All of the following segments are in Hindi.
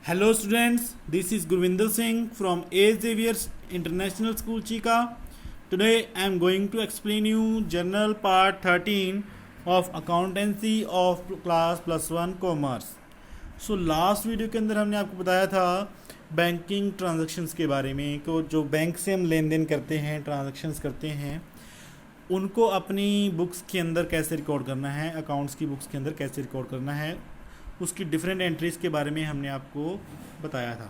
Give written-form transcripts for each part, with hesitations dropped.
Hello students, this is Gurvinder Singh from A. Xavier's International School Chika. Today I am going to explain you General Part 13 of Accountancy of Class +1 Commerce. So last video के अंदर हमने आपको बताया था बैंकिंग ट्रांजैक्शंस के बारे में कि जो बैंक से हम लेन देन करते हैं, ट्रांजैक्शंस करते हैं, उनको अपनी बुक्स के अंदर कैसे रिकॉर्ड करना है, अकाउंट्स की बुक्स के अंदर कैसे रिकॉर्ड करना है, उसकी डिफरेंट एंट्रीज़ के बारे में हमने आपको बताया था।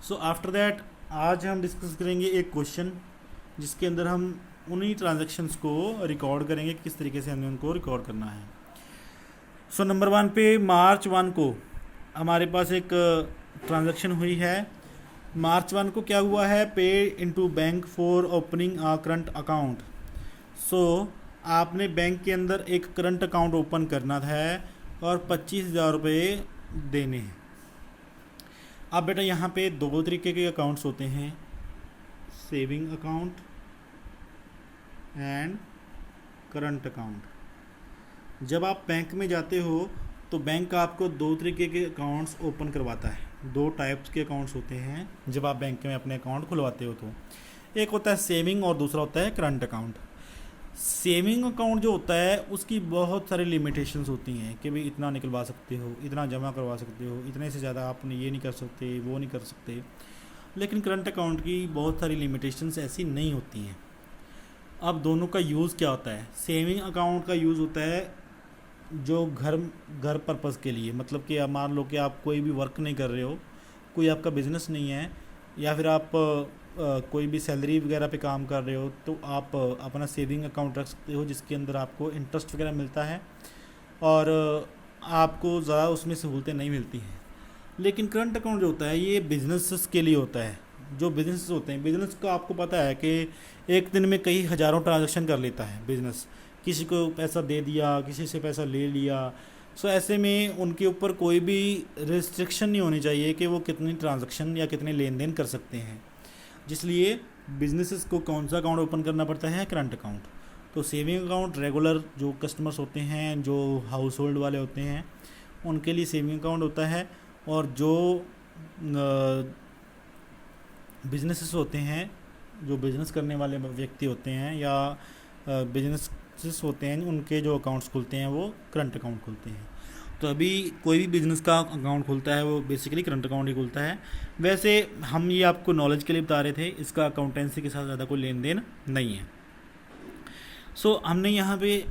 सो आफ्टर दैट आज हम डिस्कस करेंगे एक क्वेश्चन जिसके अंदर हम उन्हीं ट्रांजैक्शंस को रिकॉर्ड करेंगे, किस तरीके से हमें उनको रिकॉर्ड करना है। सो नंबर 1 पे मार्च 1 को हमारे पास एक ट्रांजैक्शन हुई है। मार्च 1 को क्या हुआ है, pay into bank for opening a current account. So आपने बैंक के अंदर एक करंट अकाउंट ओपन करना है और 25,000 रुपये देने हैं। अब बेटा यहाँ पे दो तरीके के अकाउंट्स होते हैं, saving account and current account. जब आप बैंक में जाते हो तो बैंक आपको दो तरीके के अकाउंट्स ओपन करवाता है। दो टाइप्स के अकाउंट्स होते हैं जब आप बैंक में अपने अकाउंट खुलवाते हो तो एक होता है सेविंग और दूसरा होता है करंट अकाउंट। सेविंग अकाउंट जो होता है उसकी बहुत सारी लिमिटेशंस होती हैं कि भाई इतना निकलवा सकते हो, इतना जमा करवा सकते हो, इतने से ज़्यादा आपने ये नहीं कर सकते, वो नहीं कर सकते। लेकिन करंट अकाउंट की बहुत सारी लिमिटेशंस ऐसी नहीं होती हैं। अब दोनों का यूज़ क्या होता है? सेविंग अकाउंट का यूज़ होता है जो घर पर्पज़ के लिए, मतलब कि आप मान लो कि आप कोई भी वर्क नहीं कर रहे हो, कोई आपका बिज़नेस नहीं है, या फिर आप कोई भी सैलरी वगैरह पे काम कर रहे हो, तो आप अपना सेविंग अकाउंट रख सकते हो जिसके अंदर आपको इंटरेस्ट वगैरह मिलता है और आपको ज़्यादा उसमें सहूलतें नहीं मिलती हैं। लेकिन करंट अकाउंट जो होता है ये बिजनेसेस के लिए होता है। जो बिजनेस होते हैं, बिज़नेस का आपको पता है कि एक दिन में कई हज़ारों ट्रांजेक्शन कर लेता है बिज़नेस, किसी को पैसा दे दिया, किसी से पैसा ले लिया। सो ऐसे में उनके ऊपर कोई भी रिस्ट्रिक्शन नहीं होनी चाहिए कि वो कितनी ट्रांजैक्शन या कितने लेन देन कर सकते हैं। जिसलिए बिजनेसेस को कौन सा अकाउंट ओपन करना पड़ता है? Current account. तो सेविंग अकाउंट रेगुलर जो कस्टमर्स होते हैं, जो हाउस होल्ड वाले होते हैं, उनके लिए सेविंग अकाउंट होता है। और जो बिजनेसेस होते हैं, जो बिज़नेस करने वाले व्यक्ति होते हैं या बिजनेसेस होते हैं, उनके जो अकाउंट्स खुलते हैं वो करंट अकाउंट खुलते हैं। तो अभी कोई भी बिज़नेस का अकाउंट खुलता है वो बेसिकली करंट अकाउंट ही खुलता है। वैसे हम ये आपको नॉलेज के लिए बता रहे थे, इसका अकाउंटेंसी के साथ ज़्यादा कोई लेन देन नहीं है। सो हमने यहाँ पे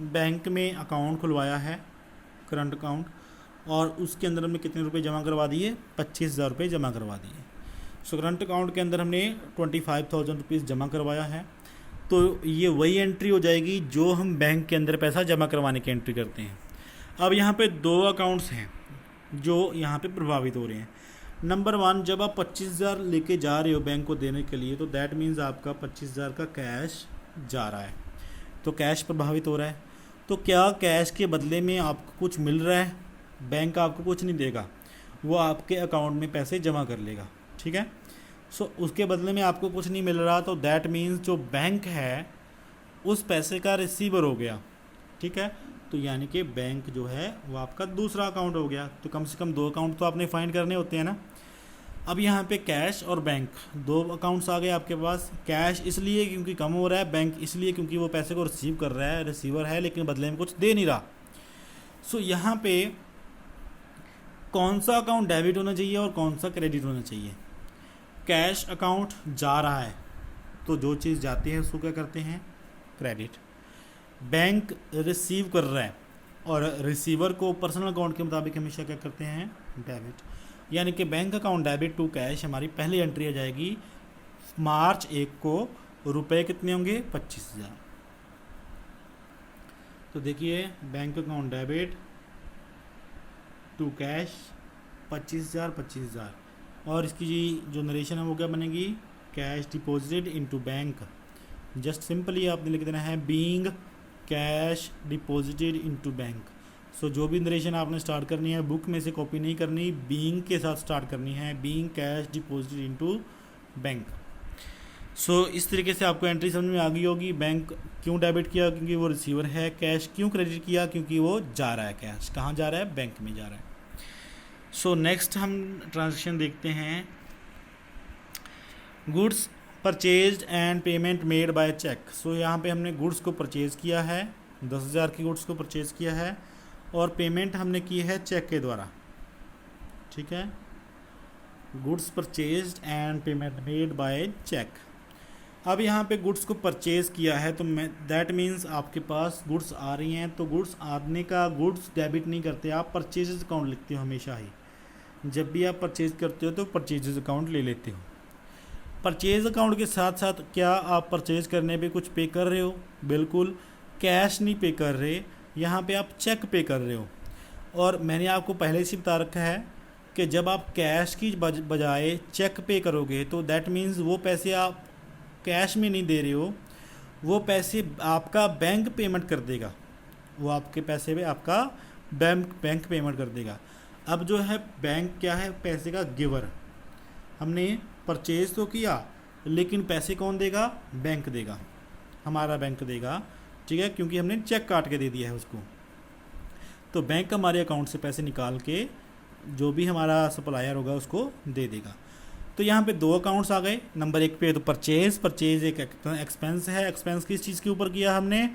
बैंक में अकाउंट खुलवाया है, करंट अकाउंट, और उसके अंदर हमने कितने रुपए जमा करवा दिए? 25,000 रुपये जमा करवा दिए। सो करंट अकाउंट के अंदर हमने 25,000 रुपीज़ जमा करवाया है। तो ये वही एंट्री हो जाएगी जो हम बैंक के अंदर पैसा जमा करवाने की एंट्री करते हैं। अब यहाँ पे दो अकाउंट्स हैं जो यहाँ पे प्रभावित हो रहे हैं। नंबर 1, जब आप 25,000 लेके जा रहे हो बैंक को देने के लिए, तो दैट मीन्स आपका 25,000 का कैश जा रहा है, तो कैश प्रभावित हो रहा है। तो क्या कैश के बदले में आपको कुछ मिल रहा है? बैंक आपको कुछ नहीं देगा, वो आपके अकाउंट में पैसे जमा कर लेगा, ठीक है। सो उसके बदले में आपको कुछ नहीं मिल रहा, तो दैट मीन्स जो बैंक है उस पैसे का रिसीवर हो गया, ठीक है। तो यानी कि बैंक जो है वो आपका दूसरा अकाउंट हो गया। तो कम से कम दो अकाउंट तो आपने फाइंड करने होते हैं ना। अब यहाँ पे कैश और बैंक दो अकाउंट्स आ गए आपके पास। कैश इसलिए क्योंकि कम हो रहा है, बैंक इसलिए क्योंकि वो पैसे को रिसीव कर रहा है, रिसीवर है लेकिन बदले में कुछ दे नहीं रहा। सो यहाँ पे कौन सा अकाउंट डेबिट होना चाहिए और कौन सा क्रेडिट होना चाहिए? कैश अकाउंट जा रहा है तो जो चीज़ जाती है उसको क्या करते हैं? क्रेडिट। बैंक रिसीव कर रहा है और रिसीवर को पर्सनल अकाउंट के मुताबिक हमेशा क्या करते हैं? डेबिट। यानी कि bank account debit to cash हमारी पहली एंट्री आ जाएगी। मार्च 1 को रुपए कितने होंगे? 25,000। तो देखिए, bank account debit to cash 25,000 25,000, और इसकी जो नरेशन है वो क्या बनेगी? Cash deposited into bank. Just simply आपने लिख देना है being cash deposited into bank. So जो भी नरेशन आपने स्टार्ट करनी है, बुक में से कॉपी नहीं करनी, बीइंग के साथ स्टार्ट करनी है, being cash deposited into bank. So इस तरीके से आपको एंट्री समझ में आ गई होगी। बैंक क्यों डेबिट किया? क्योंकि वो रिसीवर है। कैश क्यों क्रेडिट किया? क्योंकि वो जा रहा है। कैश कहाँ जा रहा है? बैंक में जा रहा है। सो नेक्स्ट हम ट्रांजेक्शन देखते हैं, goods purchased and payment made by cheque. So यहाँ पे हमने गुड्स को परचेज़ किया है, 10,000 की गुड्स को परचेज़ किया है और पेमेंट हमने की है चेक के द्वारा, ठीक है। Goods purchased and payment made by cheque. अब यहाँ पे गुड्स को परचेज़ किया है तो दैट मीन्स आपके पास गुड्स आ रही हैं, तो गुड्स आने का गुड्स डेबिट नहीं करते, आप परचेज अकाउंट लिखते हो हमेशा ही। जब भी आप परचेज़ करते हो तो परचेज अकाउंट ले लेते हो। परचेज़ अकाउंट के साथ साथ क्या आप परचेज़ करने पे कुछ पे कर रहे हो? बिल्कुल, कैश नहीं पे कर रहे, यहाँ पे आप चेक पे कर रहे हो। और मैंने आपको पहले से बता रखा है कि जब आप कैश की बजाय चेक पे करोगे तो दैट मीन्स वो पैसे आप कैश में नहीं दे रहे हो, वो पैसे आपका बैंक पेमेंट कर देगा, वो आपके पैसे पे आपका बैंक पेमेंट कर देगा। अब जो है बैंक क्या है? पैसे का गिवर। हमने परचेज तो किया लेकिन पैसे कौन देगा? बैंक देगा, हमारा बैंक देगा, ठीक है, क्योंकि हमने चेक काट के दे दिया है उसको। तो बैंक हमारे अकाउंट से पैसे निकाल के जो भी हमारा सप्लायर होगा उसको दे देगा। तो यहाँ पे दो अकाउंट्स आ गए। नंबर एक पे तो परचेज एक एक्सपेंस है। एक्सपेंस किस चीज़ के ऊपर किया हमने?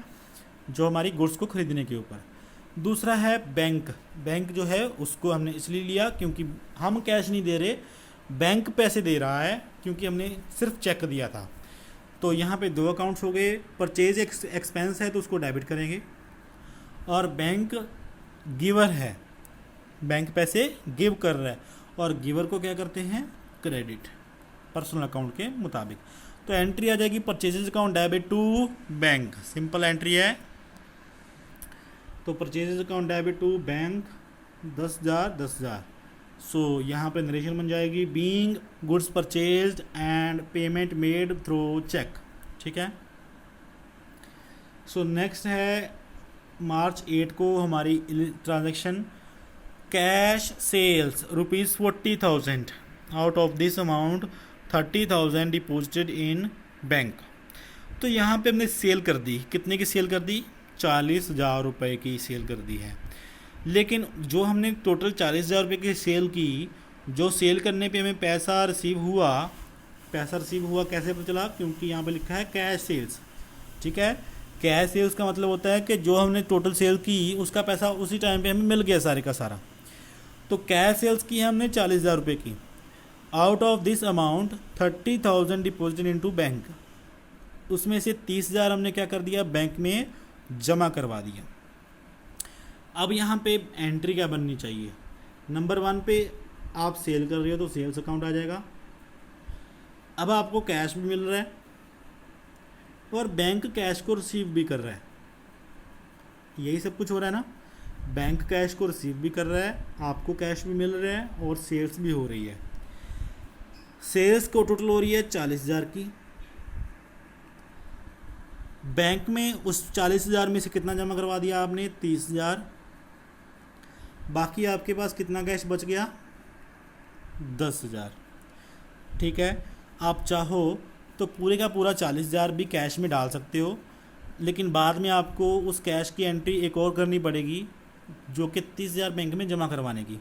जो हमारी गुड्स को खरीदने के ऊपर। दूसरा है बैंक। बैंक जो है उसको हमने इसलिए लिया क्योंकि हम कैश नहीं दे रहे, बैंक पैसे दे रहा है क्योंकि हमने सिर्फ चेक दिया था। तो यहाँ पे दो अकाउंट्स हो गए। परचेज एक्सपेंस है तो उसको डेबिट करेंगे, और बैंक गिवर है, बैंक पैसे गिव कर रहा है, और गिवर को क्या करते हैं? क्रेडिट, पर्सनल अकाउंट के मुताबिक। तो एंट्री आ जाएगी purchases account debit to bank, simple entry है। तो purchases account debit to bank 10,000। So यहाँ पे नरेशन बन जाएगी being goods purchased and payment made through cheque, ठीक है। सो नेक्स्ट है मार्च 8 को हमारी transaction cash sales ₹40,000। Out of this amount 30,000 deposited in bank. तो यहाँ पे हमने सेल कर दी, कितने की सेल कर दी? 40,000 रुपये की सेल कर दी है। लेकिन जो हमने टोटल 40,000 रुपये की सेल की, जो सेल करने पे हमें पैसा रिसीव हुआ कैसे पता चला? क्योंकि यहाँ पे लिखा है कैश सेल्स, ठीक है। कैश सेल्स का मतलब होता है कि जो हमने टोटल सेल की उसका पैसा उसी टाइम पे हमें मिल गया सारे का सारा। तो कैश सेल्स की हमने 40,000 रुपये की। Out of this amount 30,000 deposit into bank. उसमें से 30,000 हमने क्या कर दिया? बैंक में जमा करवा दिया। अब यहाँ पे एंट्री क्या बननी चाहिए? नंबर 1 पे आप सेल कर रहे हो तो सेल्स अकाउंट आ जाएगा। अब आपको कैश भी मिल रहा है और बैंक कैश को रिसीव भी कर रहा है, यही सब कुछ हो रहा है ना। बैंक कैश को रिसीव भी कर रहा है, आपको कैश भी मिल रहा है और सेल्स भी हो रही है। सेल्स को टोटल हो रही है 40,000 की। बैंक में उस 40,000 में से कितना जमा करवा दिया आपने? 30,000। बाकी आपके पास कितना कैश बच गया? 10,000, ठीक है। आप चाहो तो पूरे का पूरा 40,000 भी कैश में डाल सकते हो, लेकिन बाद में आपको उस कैश की एंट्री एक और करनी पड़ेगी जो कि 30,000 बैंक में जमा करवाने की।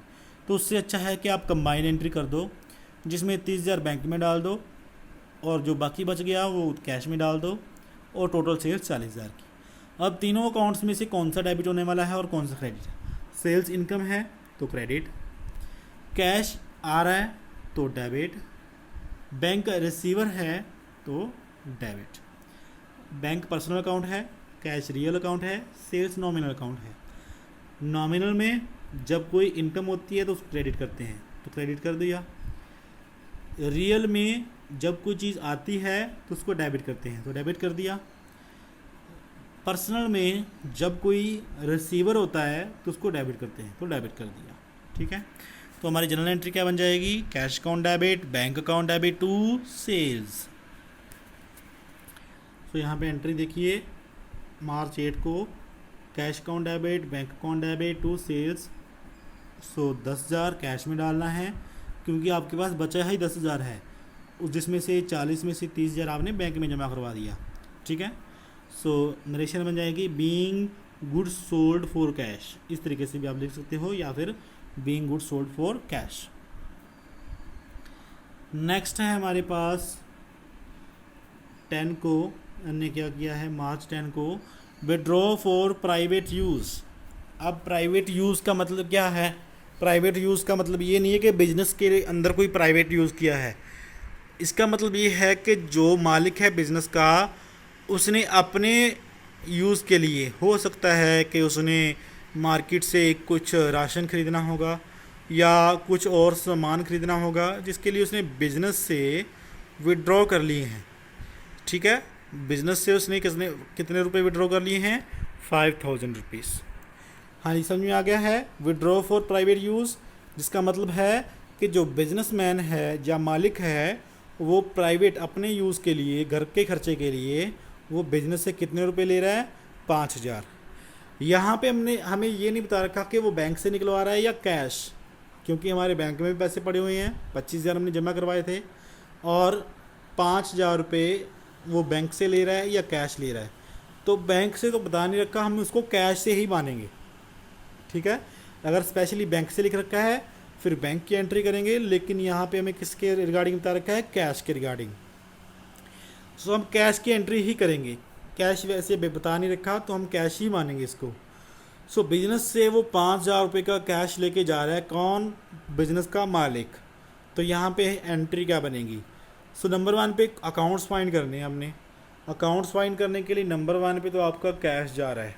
तो उससे अच्छा है कि आप कंबाइन एंट्री कर दो, जिसमें 30,000 बैंक में डाल दो और जो बाकी बच गया वो कैश में डाल दो, और टोटल सेल्स 40,000 की। अब तीनों अकाउंट्स में से कौन सा डेबिट होने वाला है और कौन सा क्रेडिट है? सेल्स इनकम है तो क्रेडिट, कैश आ रहा है तो डेबिट, बैंक रिसीवर है तो डेबिट। बैंक पर्सनल अकाउंट है, कैश रियल अकाउंट है, सेल्स नॉमिनल अकाउंट है। नॉमिनल में जब कोई इनकम होती है तो उसको क्रेडिट करते हैं, तो क्रेडिट कर दिया। रियल में जब कोई चीज़ आती है तो उसको डेबिट करते हैं, तो डेबिट कर दिया। पर्सनल में जब कोई रिसीवर होता है तो उसको डेबिट करते हैं, तो डेबिट कर दिया, ठीक है। तो हमारी जनरल एंट्री क्या बन जाएगी? Cash account debit, bank account debit to sales. तो यहाँ पे एंट्री देखिए, मार्च 8 को cash account debit, bank account debit to sales. So 10,000 cash में डालना है क्योंकि आपके पास बचा ही 10,000 है, जिसमें से 40 में से 30,000 आपने बैंक में जमा करवा दिया, ठीक है। सो नरेशन बन जाएगी being goods sold for cash, इस तरीके से भी आप लिख सकते हो, या फिर being goods sold for cash. Next है हमारे पास 10 को हमने क्या किया है, मार्च 10 को विड्रॉ फॉर प्राइवेट यूज़। अब प्राइवेट यूज़ का मतलब क्या है? प्राइवेट यूज़ का मतलब ये नहीं है कि बिजनेस के अंदर कोई प्राइवेट यूज़ किया है। इसका मतलब ये है कि जो मालिक है बिजनेस का, उसने अपने यूज़ के लिए, हो सकता है कि उसने मार्केट से कुछ राशन खरीदना होगा या कुछ और सामान खरीदना होगा, जिसके लिए उसने बिज़नेस से विड्रॉ कर लिए हैं। ठीक है, बिज़नेस से उसने कितने रुपए विड्रॉ कर लिए हैं? 5000 रुपीज़। हाँ जी, समझ में आ गया है। विड्रॉ फॉर प्राइवेट यूज़ जिसका मतलब है कि जो बिजनेसमैन है या मालिक है, वो प्राइवेट अपने यूज़ के लिए, घर के खर्चे के लिए वो बिज़नेस से कितने रुपए ले रहा है? 5000। यहाँ पे हमें ये नहीं बता रखा कि वो बैंक से निकलवा रहा है या कैश, क्योंकि हमारे बैंक में भी पैसे पड़े हुए हैं। 25,000 हमने जमा करवाए थे और 5,000 रुपये वो बैंक से ले रहा है या कैश ले रहा है। तो बैंक से तो बता नहीं रखा, हम उसको कैश से ही मानेंगे। ठीक है, अगर स्पेशली बैंक से लिख रखा है फिर बैंक की एंट्री करेंगे, लेकिन यहाँ पे हमें किसके रिगार्डिंग बता रखा है? कैश के रिगार्डिंग। सो हम कैश की एंट्री ही करेंगे। कैश वैसे बता नहीं रखा तो हम कैश ही मानेंगे इसको। सो बिजनेस से वो 5,000 रुपये का कैश लेके जा रहा है। कौन? बिजनेस का मालिक। तो यहाँ पे एंट्री क्या बनेगी? सो नंबर 1 पे अकाउंट्स फाइंड करने हैं हमने। अकाउंट्स फाइंड करने के लिए नंबर 1 पे तो आपका कैश जा रहा है,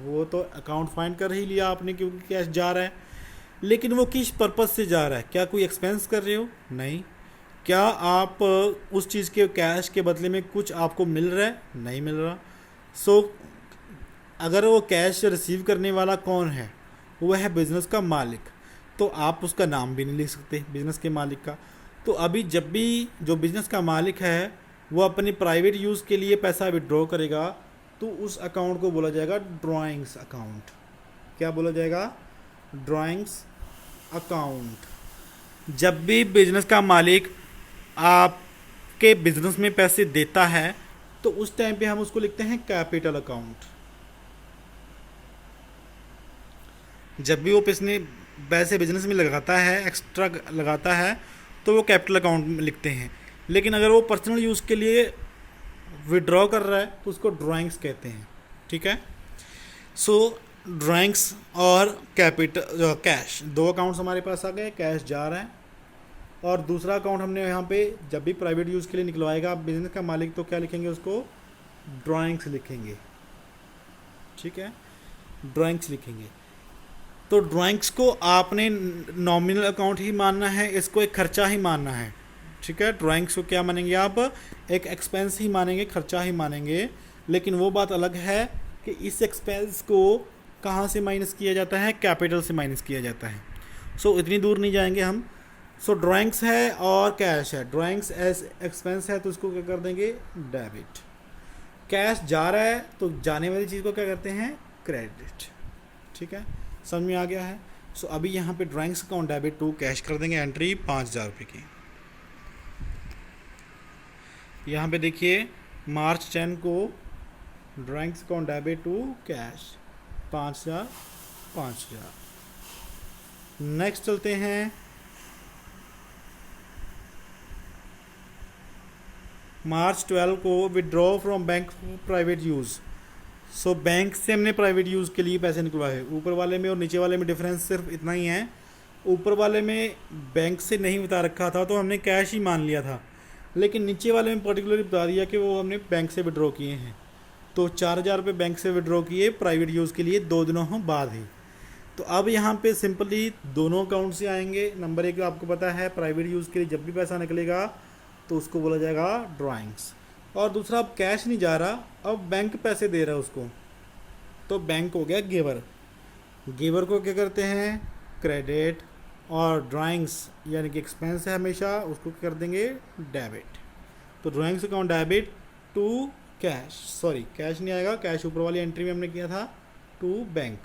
वो तो अकाउंट फाइंड कर ही लिया आपने क्योंकि कैश जा रहा है। लेकिन वो किस पर्पज़ से जा रहा है? क्या कोई एक्सपेंस कर रहे हो? नहीं। क्या आप उस चीज़ के कैश के बदले में कुछ आपको मिल रहा है? नहीं मिल रहा। सो अगर वो कैश रिसीव करने वाला कौन है? वो है बिज़नेस का मालिक। तो आप उसका नाम भी नहीं लिख सकते बिज़नेस के मालिक का। तो अभी जब भी जो बिज़नेस का मालिक है वो अपने प्राइवेट यूज़ के लिए पैसा विड्रॉ करेगा तो उस अकाउंट को बोला जाएगा ड्राइंग्स अकाउंट। क्या बोला जाएगा? Drawings account. जब भी बिजनेस का मालिक आपके बिजनेस में पैसे देता है तो उस टाइम पे हम उसको लिखते हैं कैपिटल अकाउंट। जब भी वो पैसे बिजनेस में लगाता है, एक्स्ट्रा लगाता है, तो वो कैपिटल अकाउंट में लिखते हैं। लेकिन अगर वो पर्सनल यूज़ के लिए विड्रॉ कर रहा है तो उसको ड्राइंग्स कहते हैं। ठीक है, सो ड्राइंग्स और कैपिटल कैश, दो अकाउंट्स हमारे पास आ गए। कैश जा रहा है और दूसरा अकाउंट हमने यहाँ पे जब भी प्राइवेट यूज़ के लिए निकलवाएगा बिजनेस का मालिक तो क्या लिखेंगे? उसको ड्राइंग्स लिखेंगे। ठीक है, ड्राइंग्स लिखेंगे। तो ड्राइंग्स को आपने नॉमिनल अकाउंट ही मानना है, इसको एक खर्चा ही मानना है। ठीक है, ड्राइंग्स को क्या मानेंगे आप? एक एक्सपेंस ही मानेंगे, खर्चा ही मानेंगे। लेकिन वो बात अलग है कि इस एक्सपेंस को कहाँ से माइनस किया जाता है? कैपिटल से माइनस किया जाता है। सो इतनी दूर नहीं जाएंगे हम। सो ड्राइंग्स है और कैश है। ड्राइंग्स एज एक्सपेंस है तो उसको क्या कर देंगे? डेबिट। कैश जा रहा है तो जाने वाली चीज़ को क्या करते हैं? क्रेडिट। ठीक है, समझ में आ गया है। सो अभी यहाँ पे drawings account debit to cash कर देंगे एंट्री 5,000 रुपये की। यहाँ पे देखिए मार्च 10 को drawings account debit to cash 5,000। Next चलते हैं मार्च 12 को withdraw from bank private use. So bank से हमने प्राइवेट यूज़ के लिए पैसे निकलवाए। ऊपर वाले में और नीचे वाले में डिफरेंस सिर्फ इतना ही है। ऊपर वाले में बैंक से नहीं बता रखा था तो हमने कैश ही मान लिया था, लेकिन नीचे वाले में पर्टिकुलरली बता दिया कि वो हमने बैंक से विड्रॉ किए हैं। तो 4,000 रुपये बैंक से विड्रॉ किए प्राइवेट यूज़ के लिए 2 दिनों बाद ही। तो अब यहाँ पे सिंपली दोनों अकाउंट से आएंगे। नंबर 1 आपको पता है प्राइवेट यूज़ के लिए जब भी पैसा निकलेगा तो उसको बोला जाएगा ड्राइंग्स। और दूसरा अब कैश नहीं जा रहा, अब बैंक पैसे दे रहा है उसको, तो बैंक हो गया गिवर। गिवर को क्या करते हैं? क्रेडिट। और ड्राइंग्स यानी कि एक्सपेंस है हमेशा, उसको क्या कर देंगे? डेबिट। तो drawings account debit to cash, sorry cash नहीं आएगा, कैश ऊपर वाली एंट्री में हमने किया था, to bank.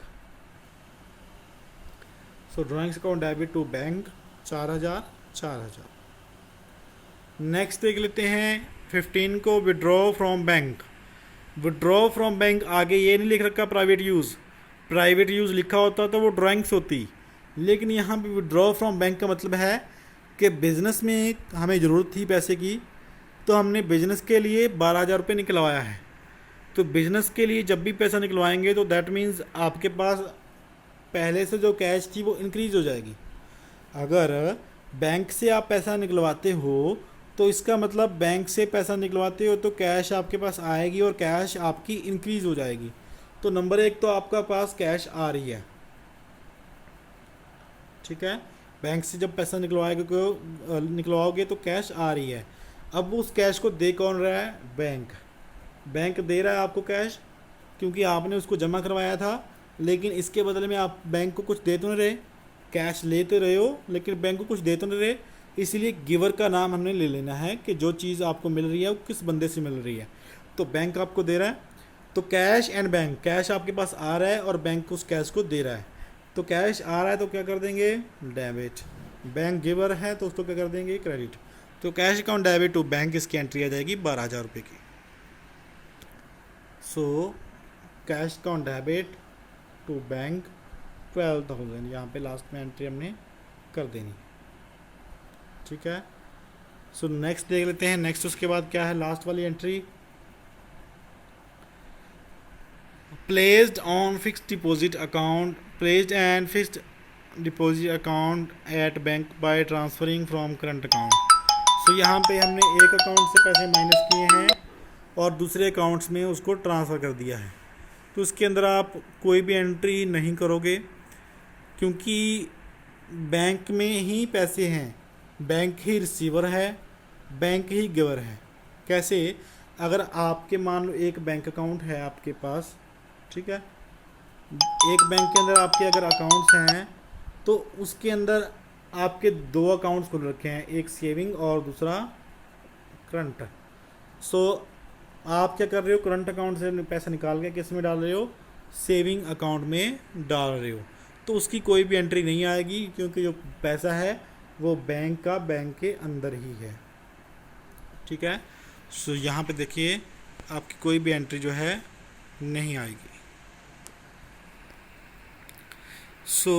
So drawings account debit to bank 4,000। Next देख लेते हैं 15 को withdraw from bank. Withdraw from bank आगे ये नहीं लिख रखा प्राइवेट यूज़। प्राइवेट यूज़ लिखा होता तो वो ड्राइंग्स होती, लेकिन यहाँ पे विड्रॉ फ्रॉम बैंक का मतलब है कि बिज़नेस में हमें ज़रूरत थी पैसे की, तो हमने बिज़नेस के लिए 12,000 रुपये निकलवाया है। तो बिज़नेस के लिए जब भी पैसा निकलवाएंगे तो दैट मीन्स आपके पास पहले से जो कैश थी वो इंक्रीज़ हो जाएगी। अगर बैंक से आप पैसा निकलवाते हो तो इसका मतलब बैंक से पैसा निकलवाते हो तो कैश आपके पास आएगी और कैश आपकी इंक्रीज़ हो जाएगी। तो नंबर एक तो आपका पास कैश आ रही है, ठीक है। बैंक से जब पैसा निकलवाओगे तो कैश आ रही है। अब उस कैश को दे कौन रहा है? बैंक। बैंक दे रहा है आपको कैश क्योंकि आपने उसको जमा करवाया था, लेकिन इसके बदले में आप बैंक को कुछ दे तो नहीं रहे, कैश लेते रहे हो लेकिन बैंक को कुछ दे तो नहीं रहे। इसलिए गिवर का नाम हमने ले लेना है कि जो चीज़ आपको मिल रही है वो किस बंदे से मिल रही है। तो बैंक आपको दे रहा है, तो कैश एंड बैंक, कैश आपके पास आ रहा है और बैंक उस कैश को दे रहा है। तो कैश आ रहा है तो क्या कर देंगे? डेबिट। बैंक गिवर है तो उसको क्या कर देंगे? क्रेडिट। तो cash account debit to bank, इसकी एंट्री आ जाएगी 12,000 रुपये की। So cash account debit to bank 12,000, यहाँ पे लास्ट में एंट्री हमने कर देनी, ठीक है। सो नेक्स्ट देख लेते हैं। नेक्स्ट उसके बाद क्या है? लास्ट वाली entry, placed on fixed deposit account, placed and fixed deposit account at bank by transferring from current account. So यहाँ पे हमने एक अकाउंट से पैसे माइनस किए हैं और दूसरे अकाउंट्स में उसको ट्रांसफ़र कर दिया है। तो उसके अंदर आप कोई भी एंट्री नहीं करोगे क्योंकि बैंक में ही पैसे हैं, बैंक ही रिसीवर है, बैंक ही गिवर है। कैसे? अगर आपके मान लो एक बैंक अकाउंट है आपके पास, ठीक है, एक बैंक के अंदर आपके अगर अकाउंट्स हैं तो उसके अंदर आपके दो अकाउंट्स खुल रखे हैं, एक सेविंग और दूसरा करंट। सो आप क्या कर रहे हो? करंट अकाउंट से पैसा निकाल के किस में डाल रहे हो? सेविंग अकाउंट में डाल रहे हो। तो उसकी कोई भी एंट्री नहीं आएगी क्योंकि जो पैसा है वो बैंक का बैंक के अंदर ही है, ठीक है। सो यहाँ पे देखिए आपकी कोई भी एंट्री जो है नहीं आएगी। सो